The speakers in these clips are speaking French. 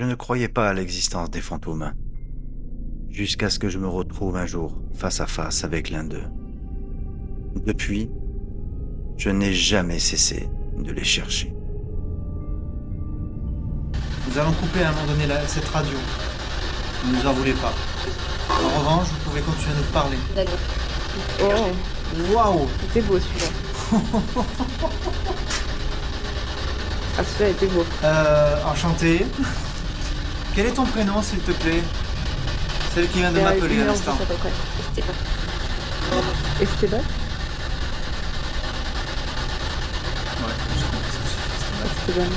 Je ne croyais pas à l'existence des fantômes, jusqu'à ce que je me retrouve un jour face à face avec l'un d'eux. Depuis, je n'ai jamais cessé de les chercher. Nous allons couper à un moment donné cette radio. Ne nous en voulez pas. En revanche, vous pouvez continuer à nous parler. D'accord. Oh, Waouh! c'était beau celui-là. Ah, celui-là était beau. Enchanté. Quel est ton prénom, s'il te plaît? Celle qui vient de m'appeler à l'instant. À peu près. Esteban. Esteban? Ouais, je comprends. Esteban.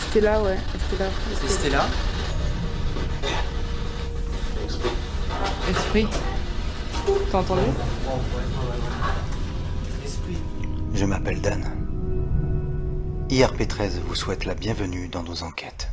Stella, ouais. Stella. C'est Stella. Esprit. T'as entendu? Esprit. Je m'appelle Dan. IRP13 vous souhaite la bienvenue dans nos enquêtes.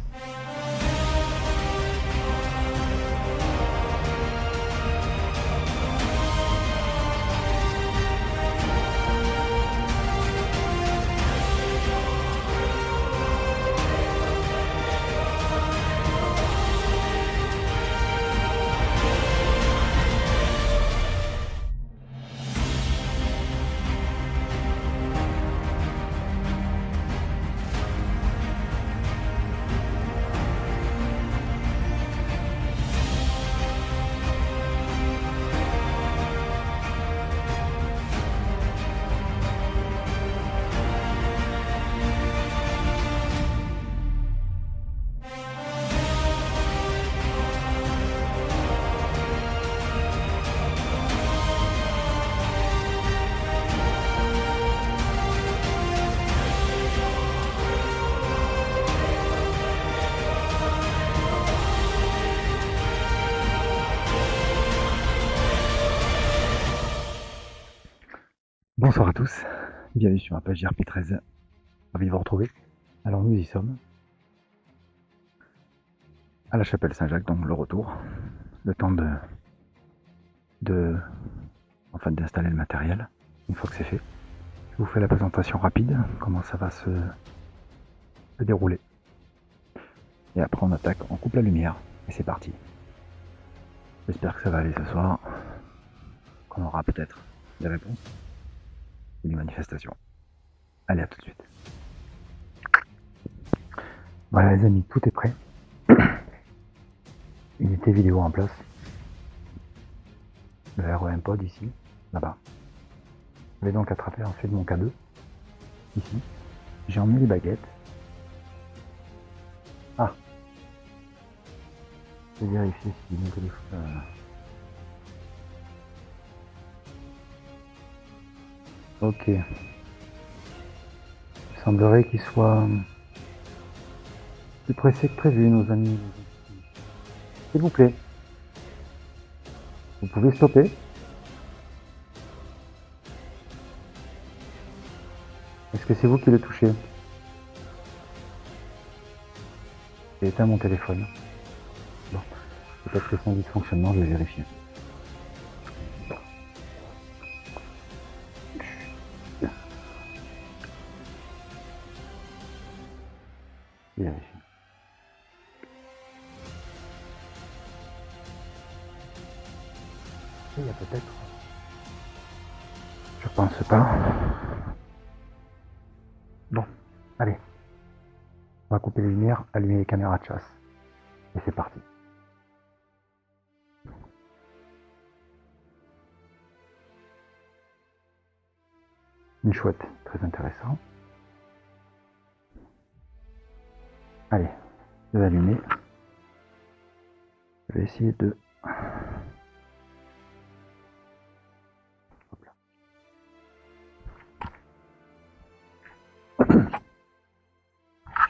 Bonsoir à tous, bienvenue sur ma page JRP13, ravi de vous retrouver. Alors nous y sommes, à la chapelle Saint-Jacques, donc le retour, le temps d'installer le matériel, une fois que c'est fait. Je vous fais la présentation rapide, comment ça va se dérouler. Et après on attaque, on coupe la lumière, et c'est parti. J'espère que ça va aller ce soir, qu'on aura peut-être des réponses. Des manifestations. Allez, à tout de suite. Voilà les amis, tout est prêt. Unité vidéo en place. Le REM pod ici, là-bas. Je vais donc attraper ensuite mon K2, ici. J'ai emmené les baguettes. Ah. Je vais vérifier si mon téléphone... Ok. Il semblerait qu'il soit plus pressé que prévu, nos amis. S'il vous plaît. Vous pouvez stopper. Est-ce que c'est vous qui le touchez? J'ai éteint mon téléphone. Bon. Peut-être que c'est un dysfonctionnement, je vais vérifier. Vérifier. Il y a peut-être... Je pense pas. Bon, allez. On va couper les lumières, allumer les caméras de chasse. Et c'est parti. Une chouette, très intéressant. Allez, je vais allumer. Je vais essayer de... Hop là.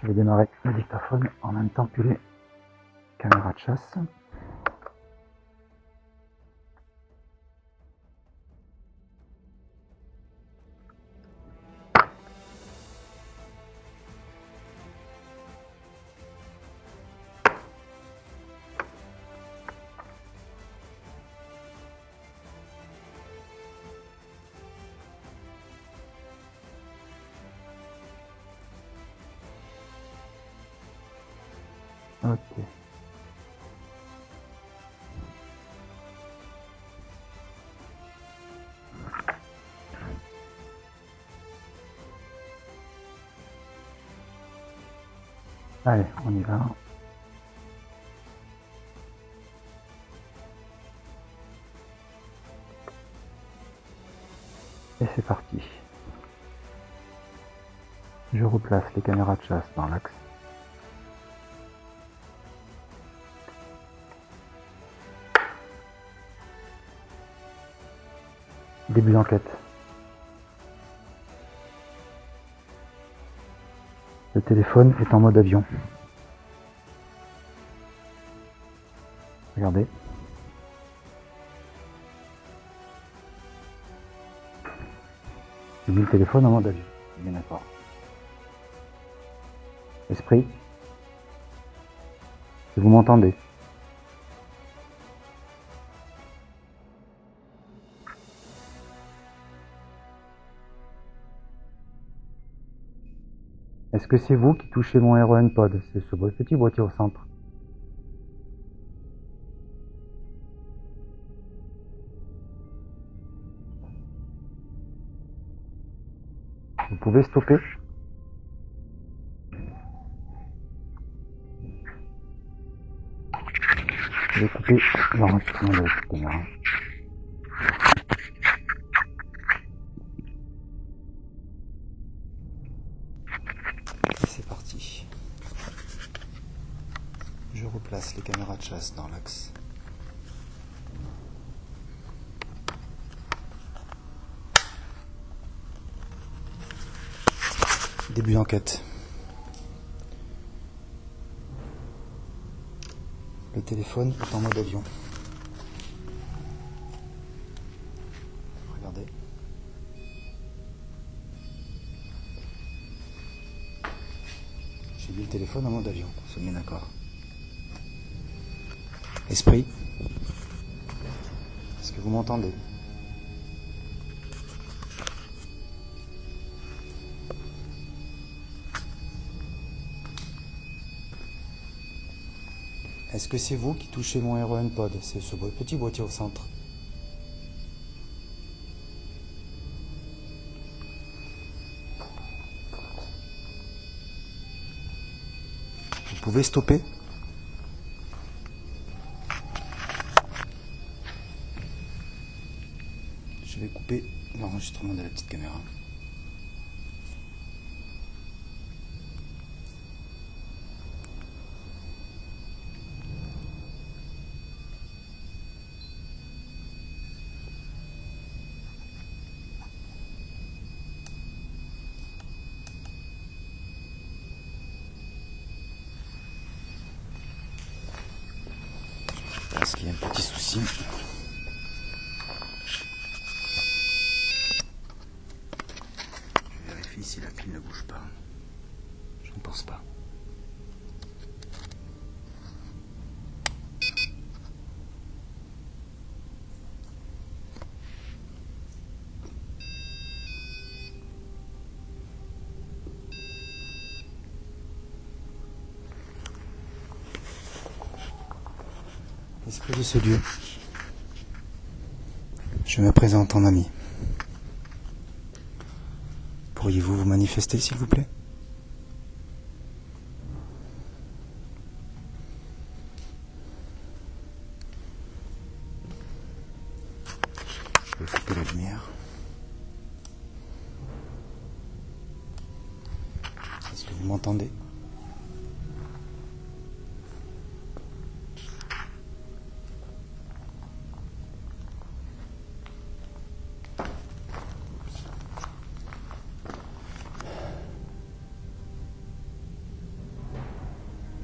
Je vais démarrer le dictaphone en même temps que les caméras de chasse. Ok. Allez, on y va. Et c'est parti. Je replace les caméras de chasse dans l'axe. Début d'enquête. Le téléphone est en mode avion. Regardez. J'ai mis le téléphone en mode avion. Bien d'accord. Esprit. Si vous m'entendez. Est-ce que c'est vous qui touchez mon REN pod? C'est ce petit boîtier au centre. Vous pouvez stopper. Je vais couper l'enregistrement de la caméra. C'est parti. Je replace les caméras de chasse dans l'axe. Début d'enquête. Le téléphone est en mode avion. Regardez. J'ai mis le téléphone en mode avion, on se met d'accord. Esprit. Est-ce que vous m'entendez? Est-ce que c'est vous qui touchez mon REN pod? C'est ce petit boîtier au centre. Vous pouvez stopper? Je vais couper l'enregistrement de la petite caméra. Parce qu'il y a un petit souci. Je vérifie si la pile ne bouge pas. Je ne pense pas. Esprit de ce lieu, je me présente en ami. Pourriez-vous vous manifester, s'il vous plaît? Je vais couper la lumière. Est-ce que vous m'entendez?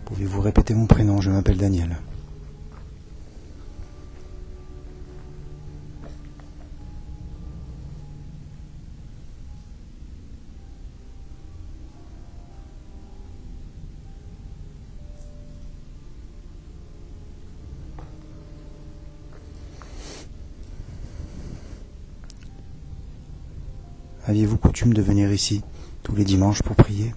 Pouvez-vous répéter mon prénom? Je m'appelle Daniel. Aviez-vous coutume de venir ici tous les dimanches pour prier?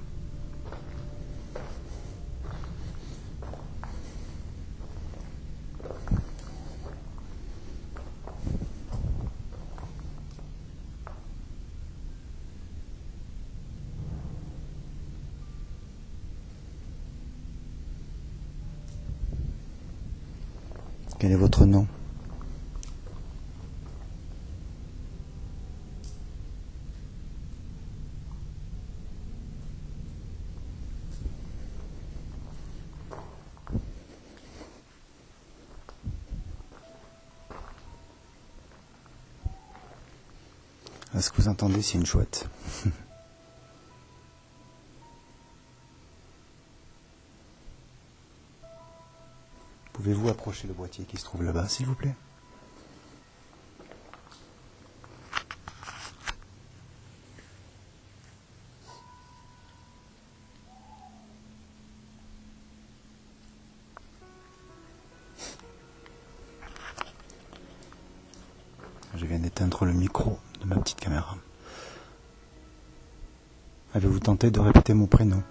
Quel est votre nom? Ce que vous entendez, c'est une chouette. Pouvez-vous approcher le boîtier qui se trouve là-bas, s'il vous plaît? Je viens d'éteindre le micro de ma petite caméra. Avez-vous tenté de répéter mon prénom?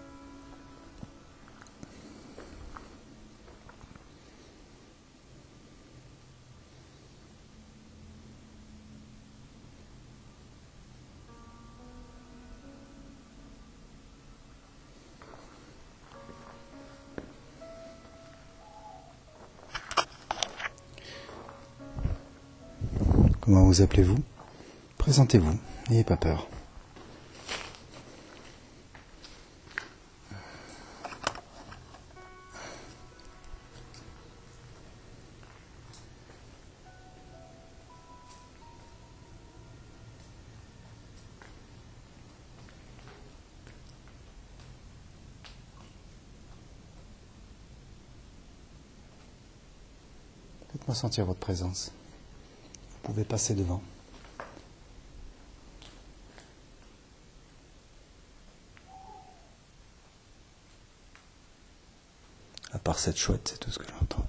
Comment vous appelez-vous? Présentez-vous, n'ayez pas peur. Faites-moi sentir votre présence. Vous pouvez passer devant. À part cette chouette, c'est tout ce que j'entends.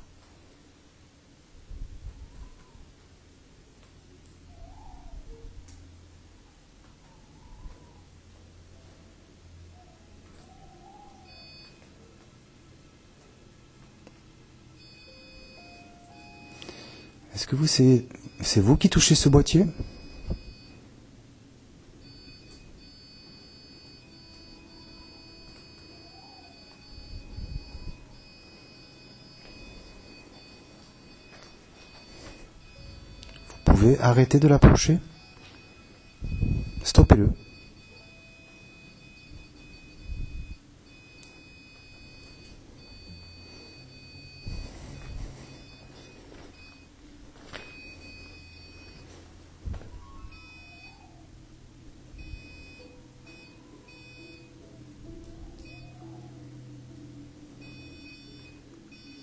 Est-ce que c'est vous qui touchez ce boîtier? Vous pouvez arrêter de l'approcher? Stoppez-le.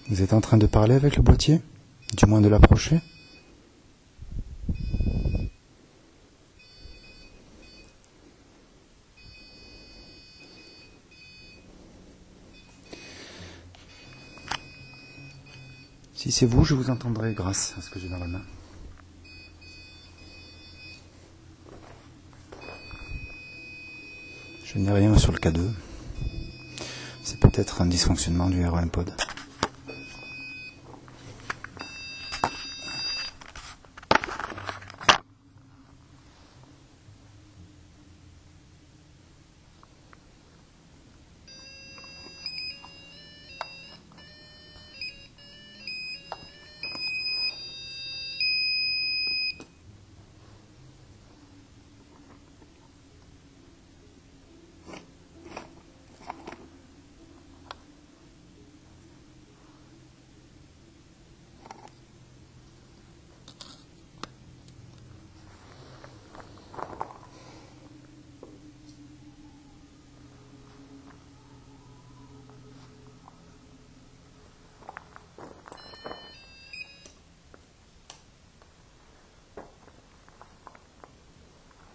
Vous êtes en train de parler avec le boîtier? Du moins de l'approcher? Si c'est vous, je vous entendrai grâce à ce que j'ai dans la main. Je n'ai rien sur le K2. C'est peut-être un dysfonctionnement du REM pod.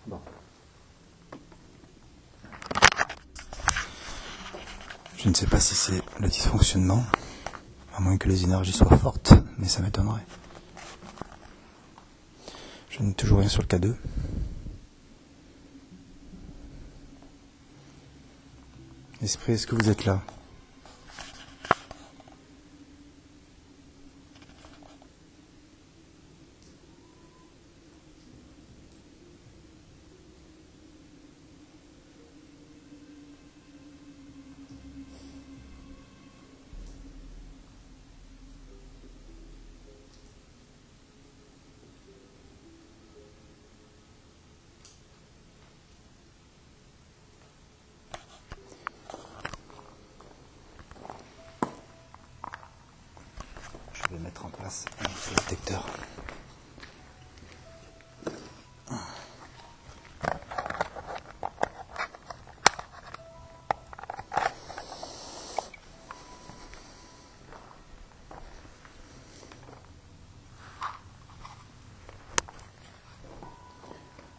Bon. Je ne sais pas si c'est le dysfonctionnement, à moins que les énergies soient fortes, mais ça m'étonnerait. Je n'ai toujours rien sur le K2. Esprit, est-ce que vous êtes là? Je vais mettre en place un autre détecteur.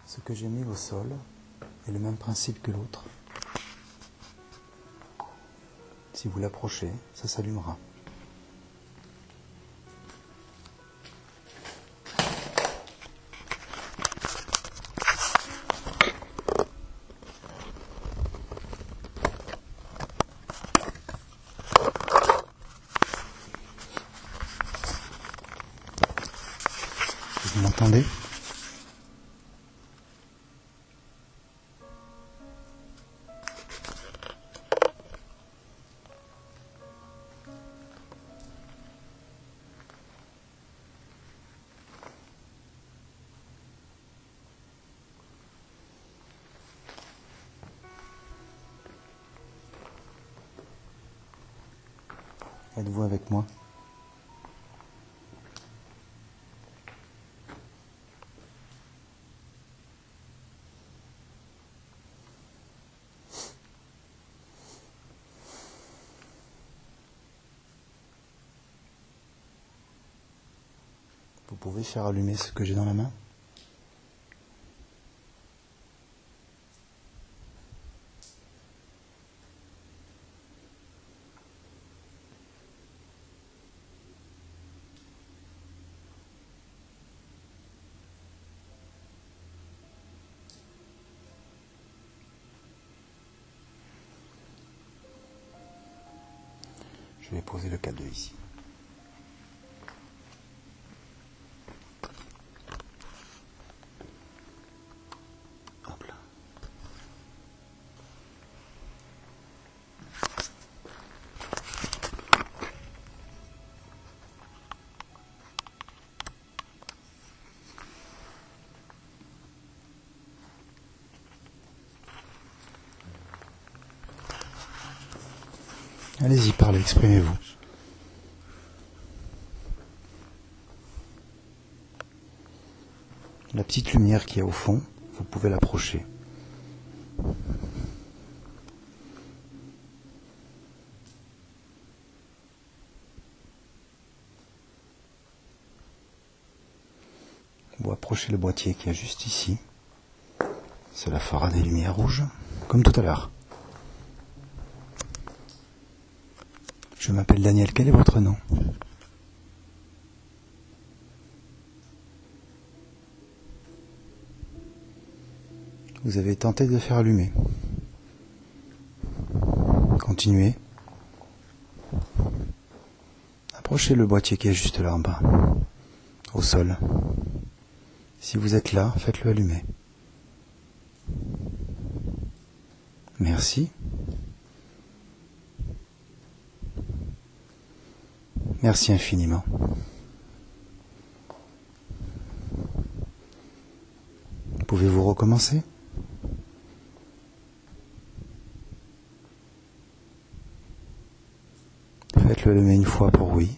Ce que j'ai mis au sol est le même principe que l'autre. Si vous l'approchez, ça s'allumera. Vous m'entendez ? Êtes-vous avec moi ? Vous pouvez faire allumer ce que j'ai dans la main ? Je vais poser le câble ici. Hop là. Allez-y, parlez, exprimez-vous. La petite lumière qui est au fond, vous pouvez l'approcher. Vous approchez le boîtier qui est juste ici. Cela fera des lumières rouges, comme tout à l'heure. Je m'appelle Daniel, quel est votre nom ? Vous avez tenté de faire allumer. Continuez. Approchez le boîtier qui est juste là en bas, au sol. Si vous êtes là, faites-le allumer. Merci. Merci infiniment. Pouvez-vous recommencer ? Faites-le allumer une fois pour oui,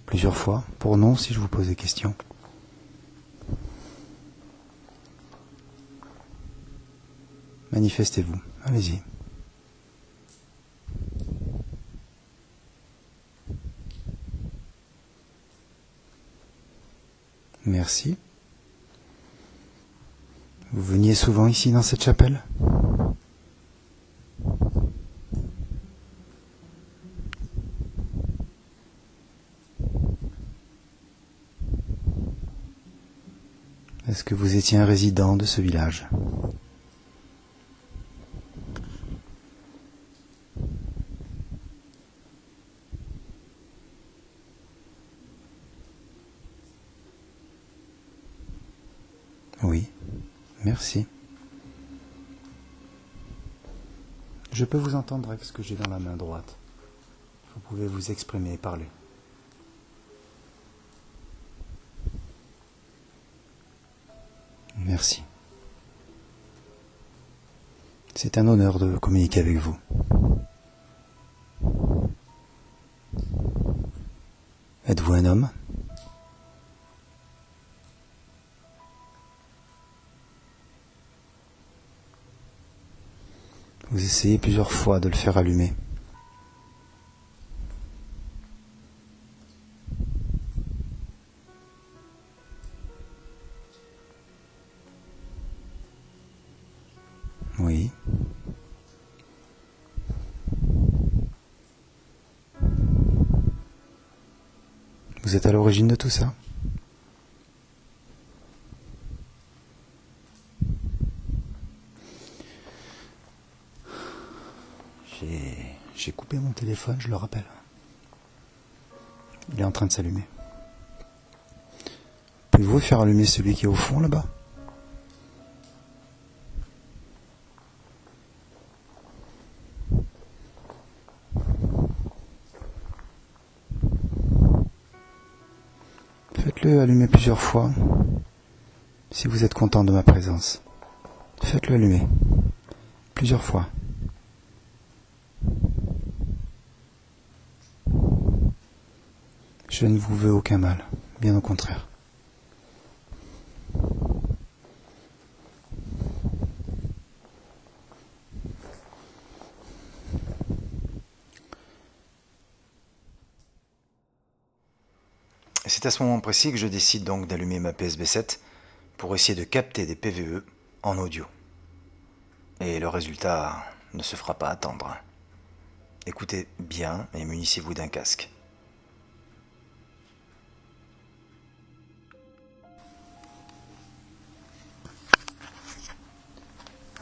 plusieurs fois pour non si je vous pose des questions. Manifestez-vous, allez-y. Merci. Vous veniez souvent ici dans cette chapelle ? Est-ce que vous étiez un résident de ce village ? Oui, merci. Je peux vous entendre avec ce que j'ai dans la main droite. Vous pouvez vous exprimer et parler. Merci. C'est un honneur de communiquer avec vous. Êtes-vous Êtes-vous un homme? Vous essayez plusieurs fois de le faire allumer. Oui. Vous êtes à l'origine de tout ça? J'ai coupé mon téléphone, je le rappelle. Il est en train de s'allumer. Pouvez-vous faire allumer celui qui est au fond là-bas? Faites-le allumer plusieurs fois, si vous êtes content de ma présence. Faites-le allumer, plusieurs fois. Je ne vous veux aucun mal, bien au contraire. C'est à ce moment précis que je décide donc d'allumer ma PSB 7 pour essayer de capter des PVE en audio. Et le résultat ne se fera pas attendre. Écoutez bien et munissez-vous d'un casque.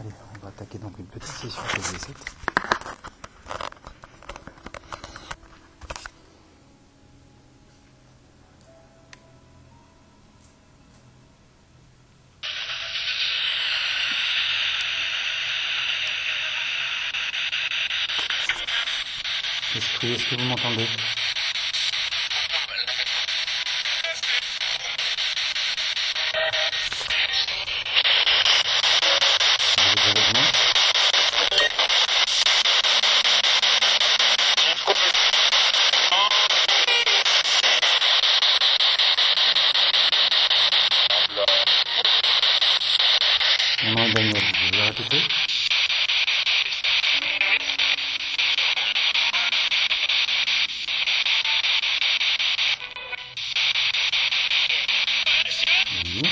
Allez, on va attaquer donc une petite session PSB 7. Esprit, est-ce que vous m'entendez? Vous êtes avec moi? Mon nom est Daniel, vous voulez répéter? Oui,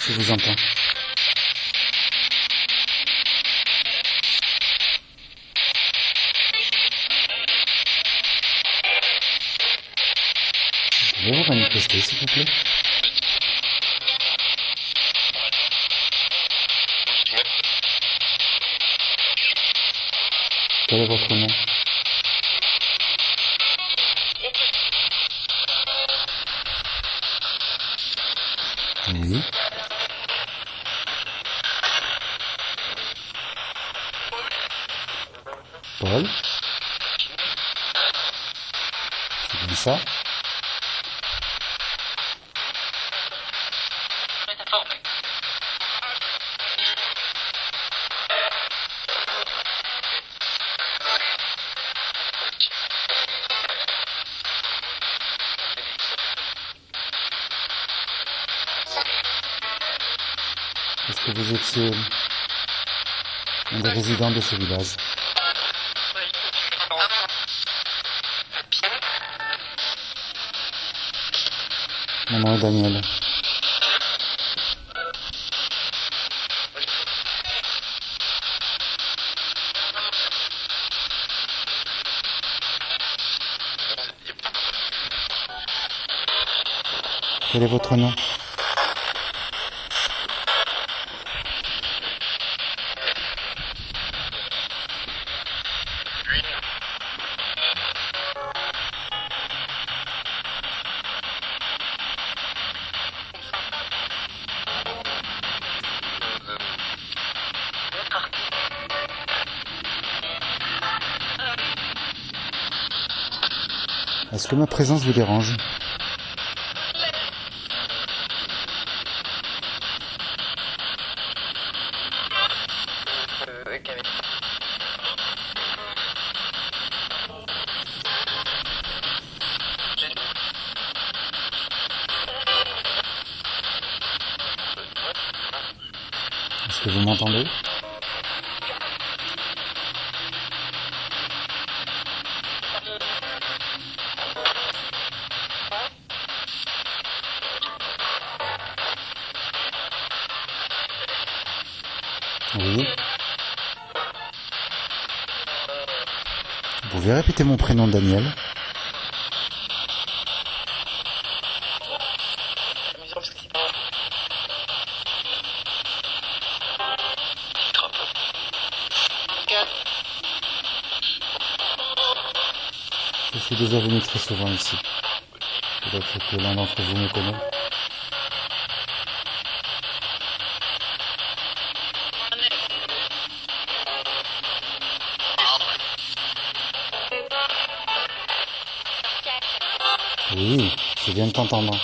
je vous entends. Pouvez-vous vous manifester, s'il vous plaît? Quel est votre nom? Oui. Paul? C'est bien ça? Est-ce que vous étiez un des résidents de ce village? Mon nom est Daniel. Quel est votre nom? Est-ce que ma présence vous dérange? que vous m'entendez? Oui. Vous pouvez répéter mon prénom, Daniel? Je suis déjà venu très souvent ici. Peut-être que l'un d'entre vous me connaît. Oui, je viens de t'entendre.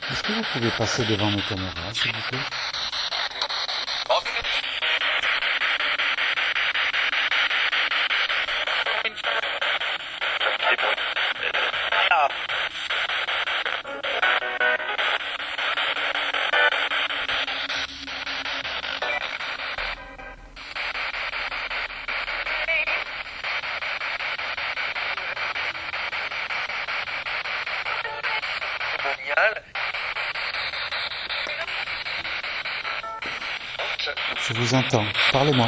Est-ce que vous pouvez passer devant mes caméras, s'il vous plaît? Je vous entends. Parlez-moi.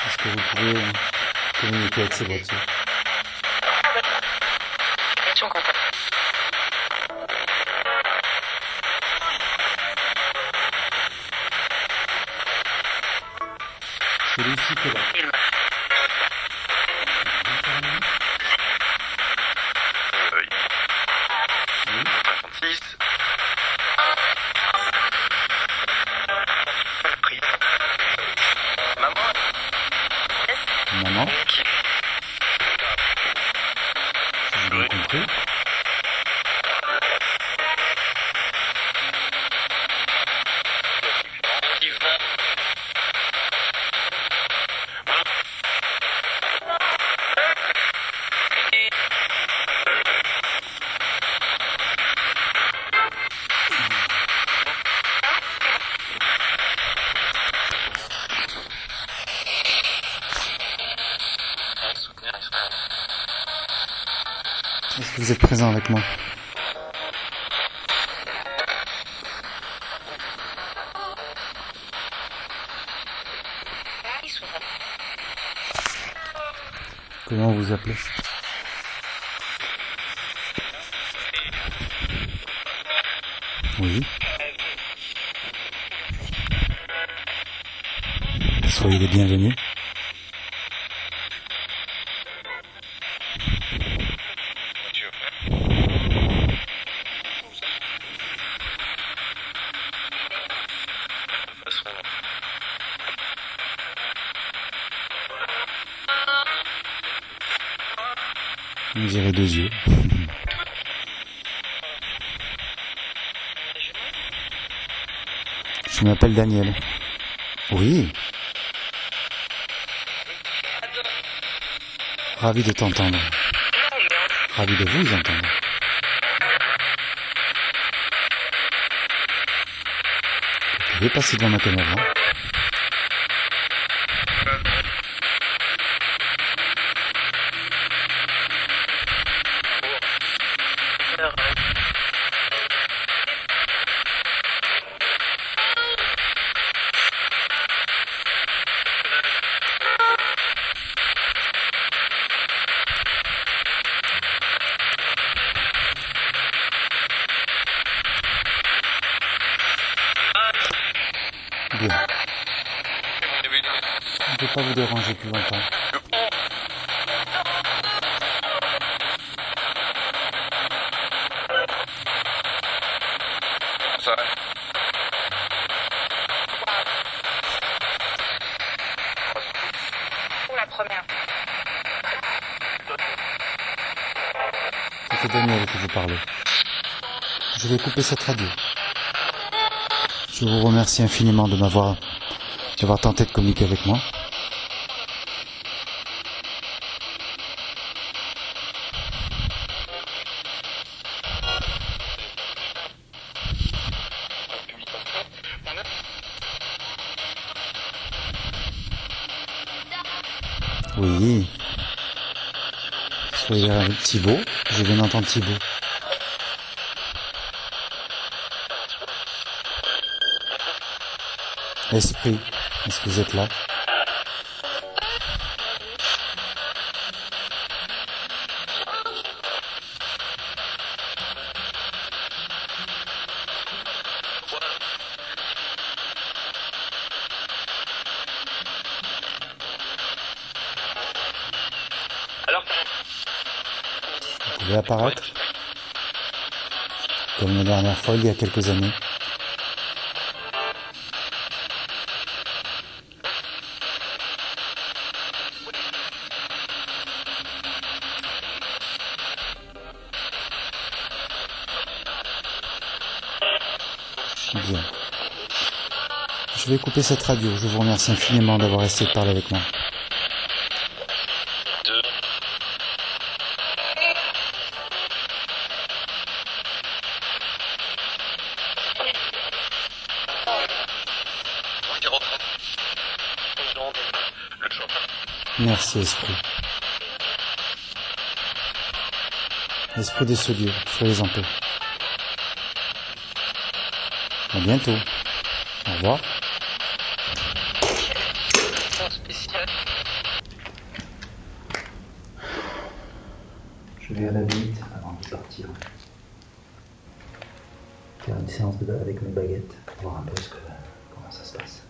Est-ce que vous pouvez communiquer avec ces voitures? Celui-ci qui est là. Maman? J'ai bien compris. Est-ce que vous êtes présent avec moi? Comment vous appelez? Oui. Soyez les bienvenus. On dirait 2 yeux. Je m'appelle Daniel. Oui. Ravi de t'entendre. Ravi de vous entendre. Vous pouvez passer devant ma caméra. Bien. Je ne peux pas vous déranger plus longtemps. Daniel que vous parlez. Je vais couper cette radio. Je vous remercie infiniment d'avoir tenté de communiquer avec moi. Oui. Soyez avec Thibaut. Je viens d'entendre Thibaut. Esprit, est-ce que vous êtes là? Vous pouvez apparaître comme la dernière fois, il y a quelques années. Bien. Je vais couper cette radio. Je vous remercie infiniment d'avoir essayé de parler avec moi. Merci, Esprit. Esprit de ce lieu, soyez en paix. À bientôt. Au revoir. Je vais à la visite avant de partir. Faire une séance avec mes baguettes, voir un peu comment ça se passe.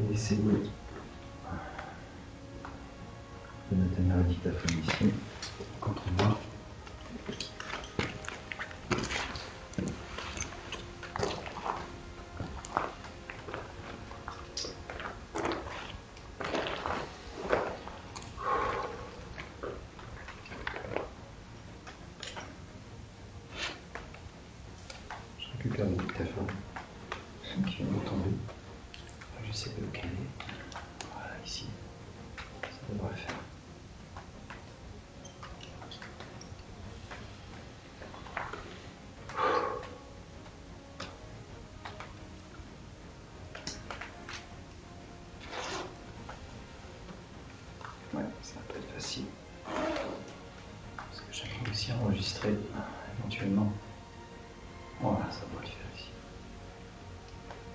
Je vais essayer de me tenir le dictaphone ici, contre moi. Je récupère le dictaphone qui vient de tomber. J'essaie de le caler. Voilà, ici. Ça devrait faire. Ouais, ça va pas être facile. Parce que j'aimerais aussi enregistrer éventuellement. Voilà, ça va le faire ici.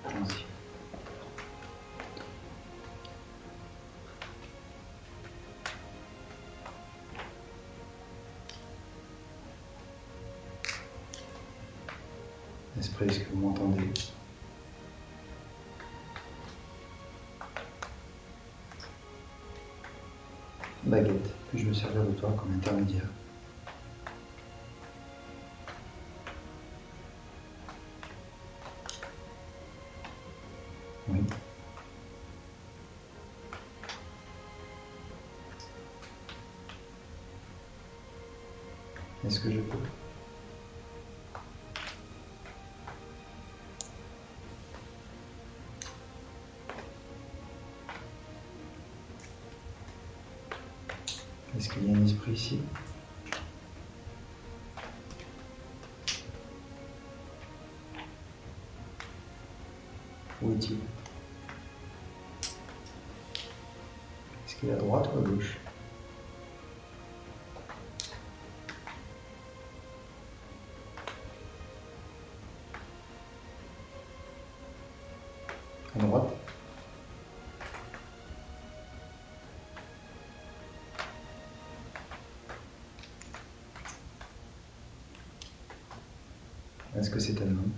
Allons-y. Esprit, est-ce que vous m'entendez? Baguette, puis-je me servir de toi comme intermédiaire? Oui. Est-ce que je peux? Est-ce qu'il y a un esprit ici? Où est-il? Est-ce qu'il est à droite ou à gauche? À droite? Est-ce que c'est un homme?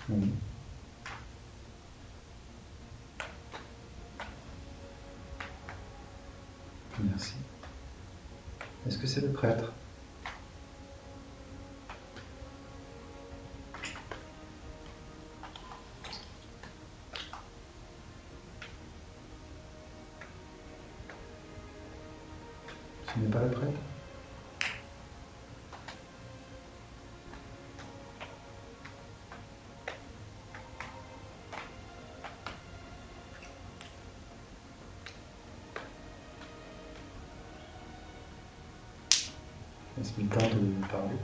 Oui. Merci. Est-ce que c'est le prêtre? Ce n'est pas le prêtre? Est-ce qu'il tente de me parler?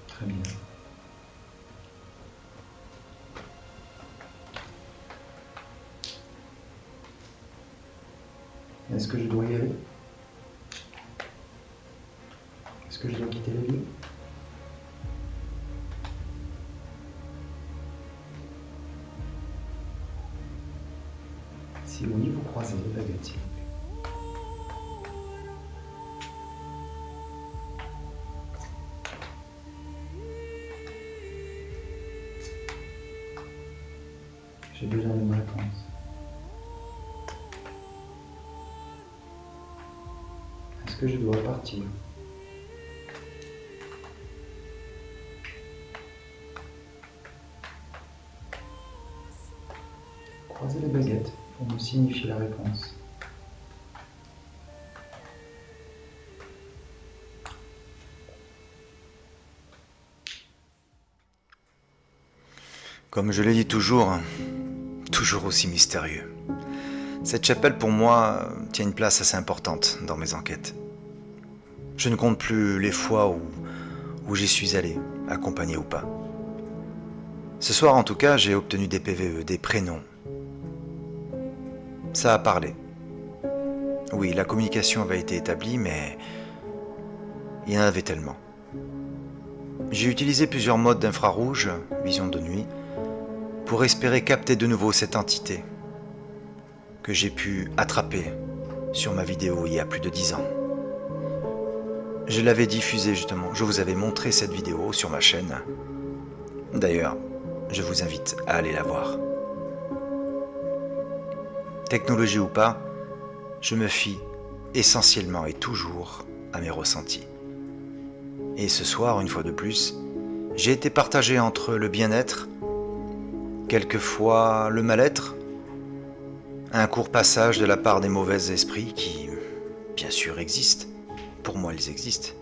Très bien. Est-ce que je dois y aller? Est-ce que je dois quitter le lieu? Si oui, vous croisez les baguettes, s'il vous plaît. J'ai besoin d'une réponse. Est-ce que je dois partir? Croisez les baguettes pour me signifier la réponse. Comme je l'ai dit toujours aussi mystérieux. Cette chapelle, pour moi, tient une place assez importante dans mes enquêtes. Je ne compte plus les fois où j'y suis allé, accompagné ou pas. Ce soir, en tout cas, j'ai obtenu des PVE, des prénoms. Ça a parlé. Oui, la communication avait été établie, mais il y en avait tellement. J'ai utilisé plusieurs modes d'infrarouge, vision de nuit, pour espérer capter de nouveau cette entité que j'ai pu attraper sur ma vidéo il y a plus de 10 ans. Je l'avais diffusée justement, je vous avais montré cette vidéo sur ma chaîne. D'ailleurs, je vous invite à aller la voir. Technologie ou pas, je me fie essentiellement et toujours à mes ressentis. Et ce soir, une fois de plus, j'ai été partagé entre le bien-être, quelquefois le mal-être, un court passage de la part des mauvais esprits qui, bien sûr, existent. Pour moi, ils existent.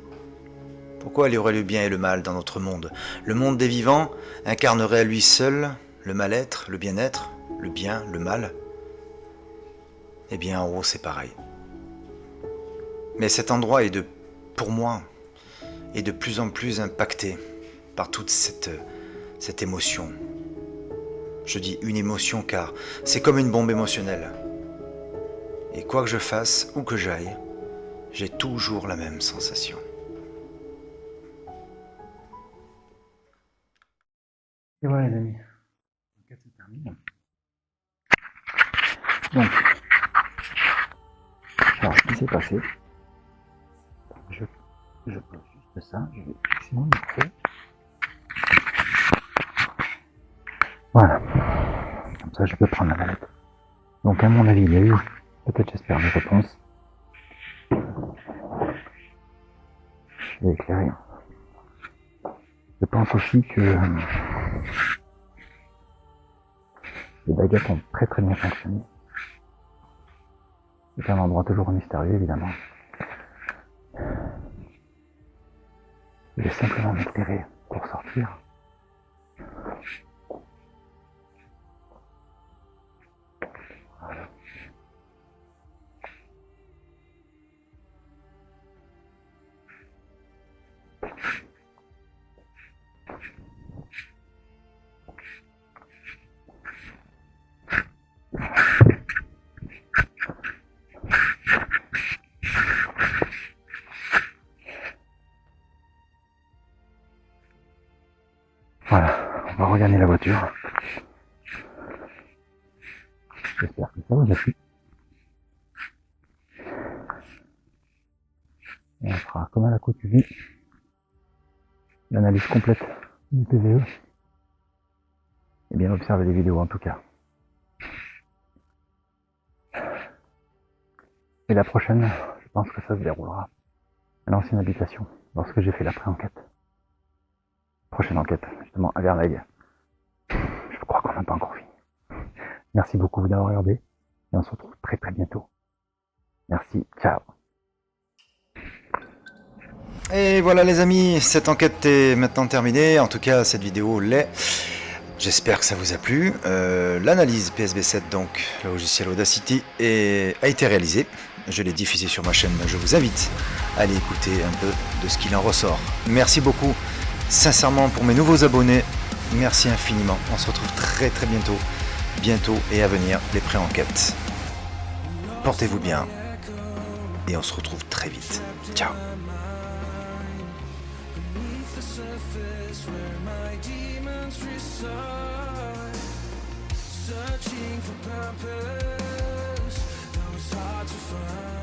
Pourquoi il y aurait le bien et le mal dans notre monde? Le monde des vivants incarnerait à lui seul le mal-être, le bien-être, le bien, le mal. Eh bien, en haut, c'est pareil. Mais cet endroit est pour moi, est de plus en plus impacté par toute cette émotion. Je dis une émotion car c'est comme une bombe émotionnelle. Et quoi que je fasse, où que j'aille, j'ai toujours la même sensation. Et voilà les amis, l'enquête se termine. Donc, alors ce qui s'est passé, je pose juste ça, je vais fixer mon micro. Voilà, comme ça je peux prendre la mallette. Donc à mon avis, il y a eu, peut-être j'espère, des réponses. Je vais éclairer. Je pense aussi que les baguettes ont très très bien fonctionné. C'est un endroit toujours mystérieux évidemment. Je vais simplement m'éclairer pour sortir. Voilà. Voilà, on va regagner la voiture. J'espère que ça vous a plu. Et on fera comme à l'accoutumée l'analyse complète du PVE. Et bien observer les vidéos en tout cas. Et la prochaine, je pense que ça se déroulera à l'ancienne habitation, lorsque j'ai fait la pré-enquête. Prochaine enquête, justement, à Verneuil. Je crois qu'on n'a pas encore fini. Merci beaucoup d'avoir regardé, et on se retrouve très très bientôt. Merci, ciao. Et voilà les amis, cette enquête est maintenant terminée, en tout cas cette vidéo l'est. J'espère que ça vous a plu. L'analyse PSB7, donc le logiciel Audacity, a été réalisée. Je l'ai diffusé sur ma chaîne, je vous invite à aller écouter un peu de ce qu'il en ressort. Merci beaucoup, sincèrement, pour mes nouveaux abonnés. Merci infiniment. On se retrouve très très bientôt et à venir les pré-enquêtes. Portez-vous bien et on se retrouve très vite. Ciao. Searching for purpose, though it's hard to find.